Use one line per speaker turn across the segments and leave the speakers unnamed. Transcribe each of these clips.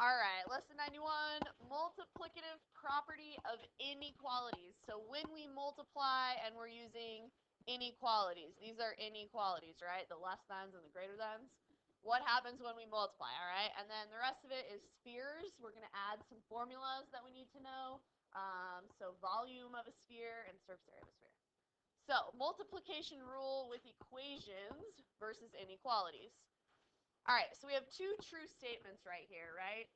All right, lesson 91, multiplicative property of inequalities. So when we multiply and we're using inequalities, these are inequalities, right? The less thans and the greater thans. What happens when we multiply, all right? And then the rest of it is spheres. We're going to add some formulas that we need to know. So volume of a sphere and surface area of a sphere. So multiplication rule with equations versus inequalities. All right, so we have two true statements right here, right?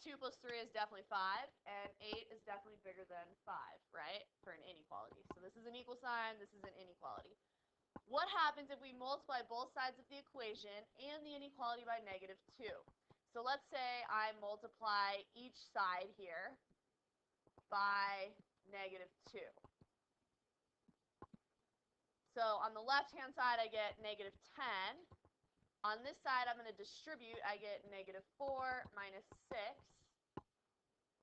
2 plus 3 is definitely 5, and 8 is definitely bigger than 5, right, for an inequality. So this is an equal sign, this is an inequality. What happens if we multiply both sides of the equation and the inequality by -2? So let's say I multiply each side here by -2. So on the left-hand side, I get -10. On this side, I'm going to distribute. I get -4 minus 6.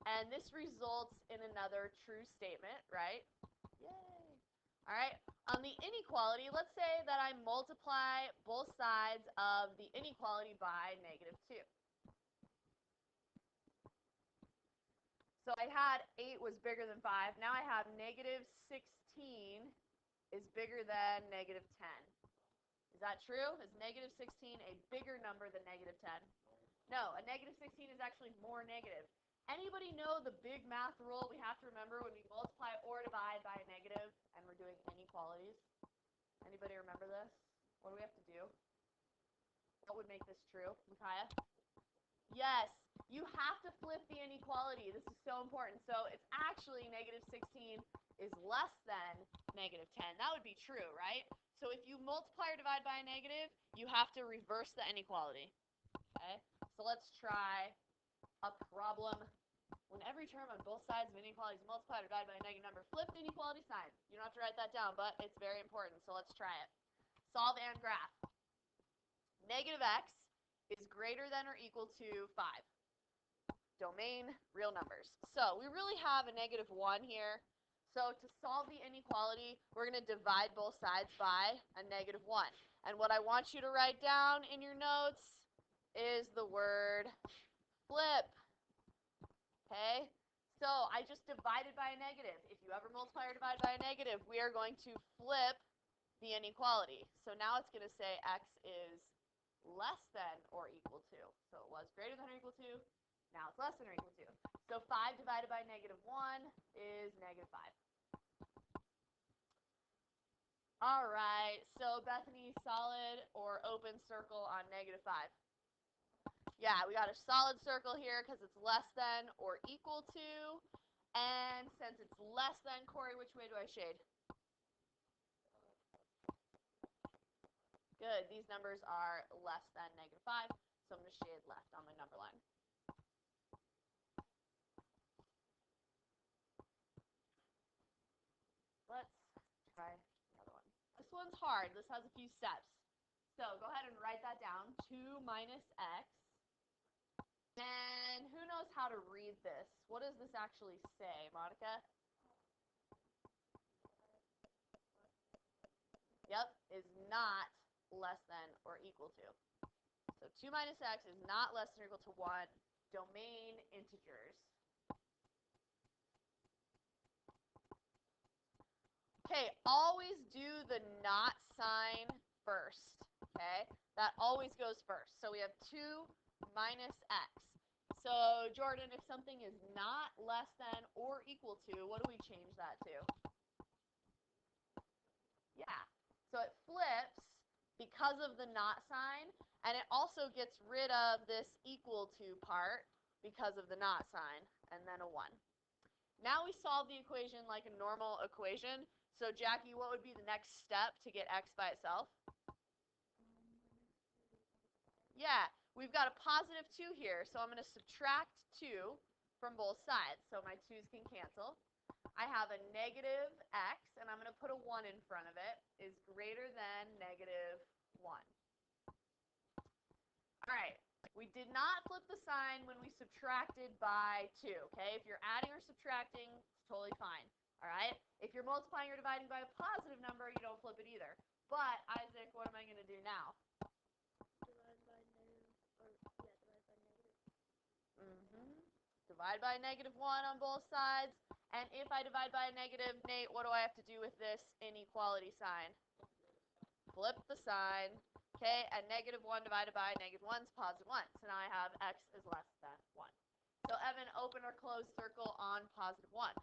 And this results in another true statement, right? Yay. All right. On the inequality, let's say that I multiply both sides of the inequality by -2. So I had 8 was bigger than 5. Now I have -16 is bigger than -10. Is that true? Is -16 a bigger number than -10? No, a -16 is actually more negative. Anybody know the big math rule we have to remember when we multiply or divide by a negative and we're doing inequalities? Anybody remember this? What do we have to do? What would make this true, Micaiah? Yes, you have to flip the inequality. This is so important. So it's actually -16 is less than -10. That would be true, right? So if you multiply or divide by a negative, you have to reverse the inequality. Okay? So let's try a problem. When every term on both sides of an inequality is multiplied or divided by a negative number, flip the inequality sign. You don't have to write that down, but it's very important. So let's try it. Solve and graph. -x is greater than or equal to 5. Domain, real numbers. So we really have a -1 here. So to solve the inequality, we're going to divide both sides by a -1. And what I want you to write down in your notes is the word flip. Okay? So I just divided by a negative. If you ever multiply or divide by a negative, we are going to flip the inequality. So now it's going to say x is less than or equal to. So it was greater than or equal to. Now it's less than or equal to. So 5 divided by -1 is -5. All right, so Bethany, solid or open circle on -5? Yeah, we got a solid circle here because it's less than or equal to. And since it's less than, Corey, which way do I shade? Good, these numbers are less than -5, so I'm going to shade left on my number line. Let's try another one. This one's hard. This has a few steps. So go ahead and write that down. 2 minus x. And who knows how to read this? What does this actually say, Monica? Yep, is not less than or equal to. So 2 minus x is not less than or equal to 1. Domain integers. Okay, always do the not sign first, okay? That always goes first. So we have 2 minus x. So, Jordan, if something is not less than or equal to, what do we change that to? Yeah, so it flips because of the not sign, and it also gets rid of this equal to part because of the not sign, and then a 1. Now we solve the equation like a normal equation. So, Jackie, what would be the next step to get x by itself? Yeah, we've got a positive 2 here, so I'm going to subtract 2 from both sides. So my 2's can cancel. I have a negative x, and I'm going to put a 1 in front of it, is greater than -1. All right, we did not flip the sign when we subtracted by 2, okay? If you're adding or subtracting, it's totally fine, all right? If you're multiplying or dividing by a positive number, you don't flip it either. But, Isaac, what am I going to do now?
Divide by negative, or, yeah, divide by negative.
divide by -1 on both sides. And if I divide by a negative, Nate, what do I have to do with this inequality sign? Flip the sign. Okay, and -1 divided by -1 is +1. So now I have x is less than 1. So Evan, open or close circle on +1.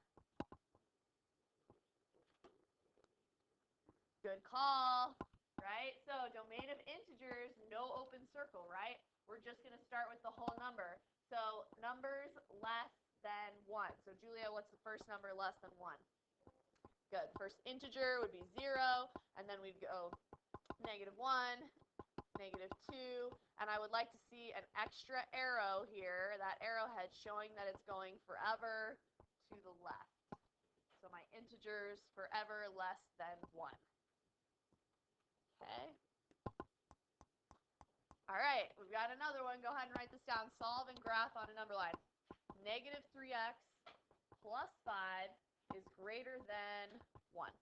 Good call, right? So domain of integers, no open circle, right? We're just going to start with the whole number. So numbers less than 1. So Julia, what's the first number less than 1? Good. First integer would be 0, and then we'd go -1, -2, and I would like to see an extra arrow here, that arrowhead showing that it's going forever to the left. So my integers forever less than 1. Okay. All right, we've got another one. Go ahead and write this down. Solve and graph on a number line. -3x plus 5 is greater than 1.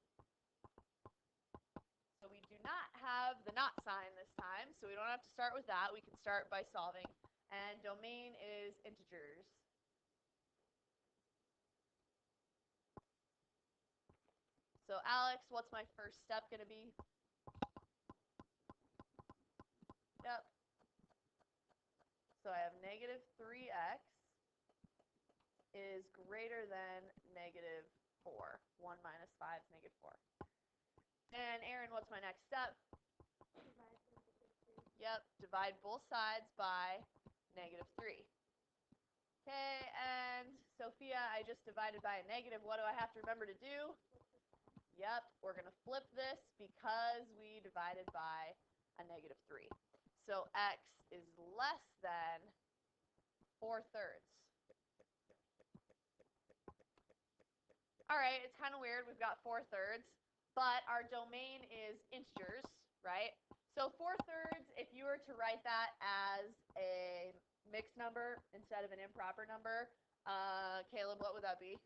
So we do not have the not sign this time, so we don't have to start with that. We can start by solving. And domain is integers. So Alex, what's my first step going to be? Yep. So I have -3x is greater than -4. 1 minus 5 is -4. And Aaron, what's my next step? Yep, divide both sides by -3. Okay, and Sophia, I just divided by a negative. What do I have to remember to do? Yep, we're going to flip this because we divided by a -3. So x is less than 4/3. All right, it's kind of weird. We've got 4/3, but our domain is integers, right? So 4/3, if you were to write that as a mixed number instead of an improper number, Caleb, what would that be?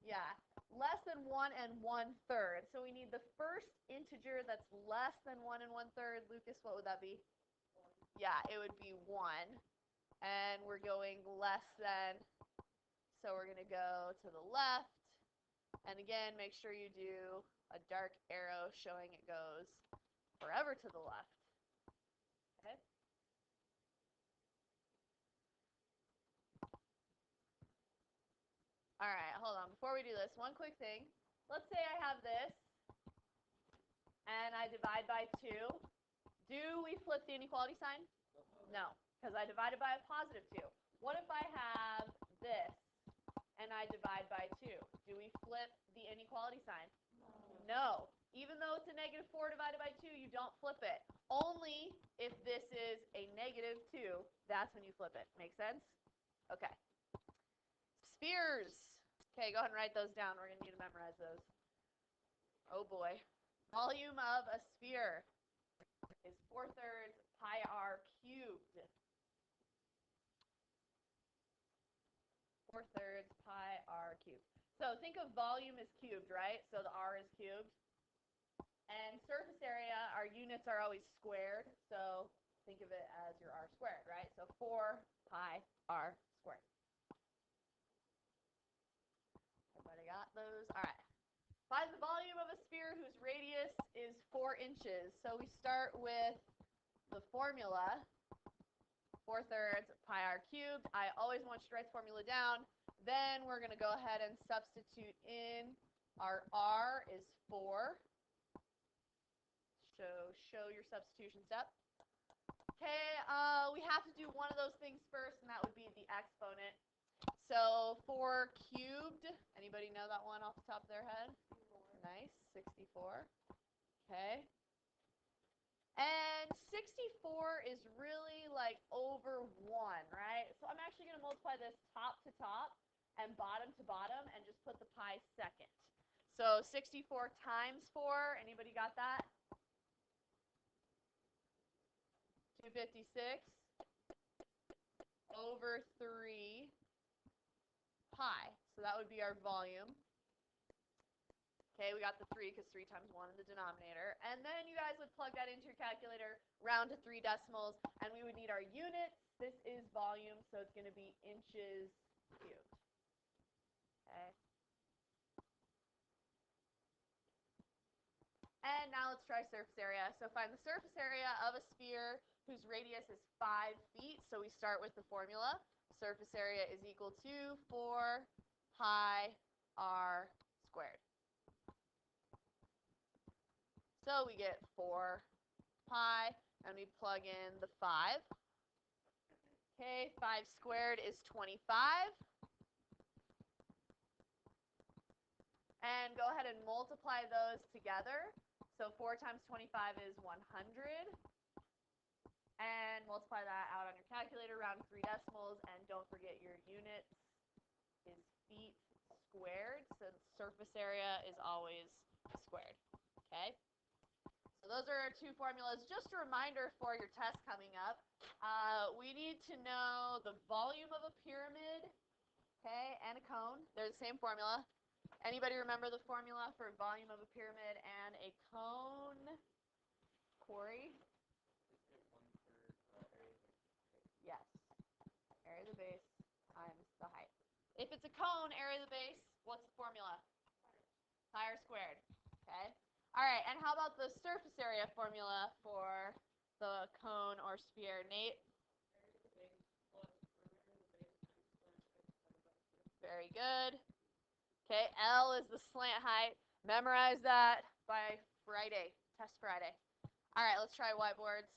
Yeah, less than 1 1/3. So we need the first integer that's less than 1 1/3. Lucas, what would that be? Yeah, it would be 1. And we're going less than, so we're going to go to the left. And again, make sure you do a dark arrow showing it goes forever to the left. Okay. All right, hold on. Before we do this, one quick thing. Let's say I have this, and I divide by 2. Do we flip the inequality sign? No, because I divided by a +2. What if I have this, and I divide by 2? Do we flip the inequality sign? No. Even though it's a -4 divided by 2, you don't flip it. Only if this is a -2, that's when you flip it. Make sense? Okay. Spheres. Okay, go ahead and write those down. We're going to need to memorize those. Oh boy. Volume of a sphere is 4/3 pi r cubed. 4/3 pi r cubed. So think of volume as cubed, right? So the r is cubed. And surface area, our units are always squared. So think of it as your r squared, right? So 4 pi r squared. Everybody got those? All right. Find the volume of a sphere whose radius is 4 inches. So we start with the formula, 4/3 pi r cubed. I always want you to write the formula down. Then we're going to go ahead and substitute in our r is 4. Show your substitution step. Okay, we have to do one of those things first, and that would be the exponent. So 4 cubed, anybody know that one off the top of their head? Nice, 64. Okay. And 64 is really like over 1, right? So I'm actually going to multiply this top to top and bottom to bottom and just put the pi second. So 64 times 4, anybody got that? 256 over 3 pi. So that would be our volume. Okay, we got the 3 because 3 times 1 in the denominator. And then you guys would plug that into your calculator, round to 3 decimals, and we would need our units. This is volume, so it's going to be inches cubed. Okay. And now let's try surface area. So find the surface area of a sphere whose radius is 5 feet. So we start with the formula. Surface area is equal to 4 pi r squared. So we get 4 pi, and we plug in the 5. Okay, 5 squared is 25. And go ahead and multiply those together. So 4 times 25 is 100. And multiply that out on your calculator, round 3 decimals, and don't forget your units is feet squared, since surface area is always squared. Okay? So those are our 2 formulas. Just a reminder for your test coming up. We need to know the volume of a pyramid, okay, and a cone. They're the same formula. Anybody remember the formula for volume of a pyramid and a cone? Corey? Yes. Area of the base times the height. If it's a cone, area of the base, what's the formula? Pi r squared. Okay? All right, and how about the surface area formula for the cone or sphere? Nate? Very good. Okay, L is the slant height. Memorize that by Friday, test Friday. All right, let's try whiteboards.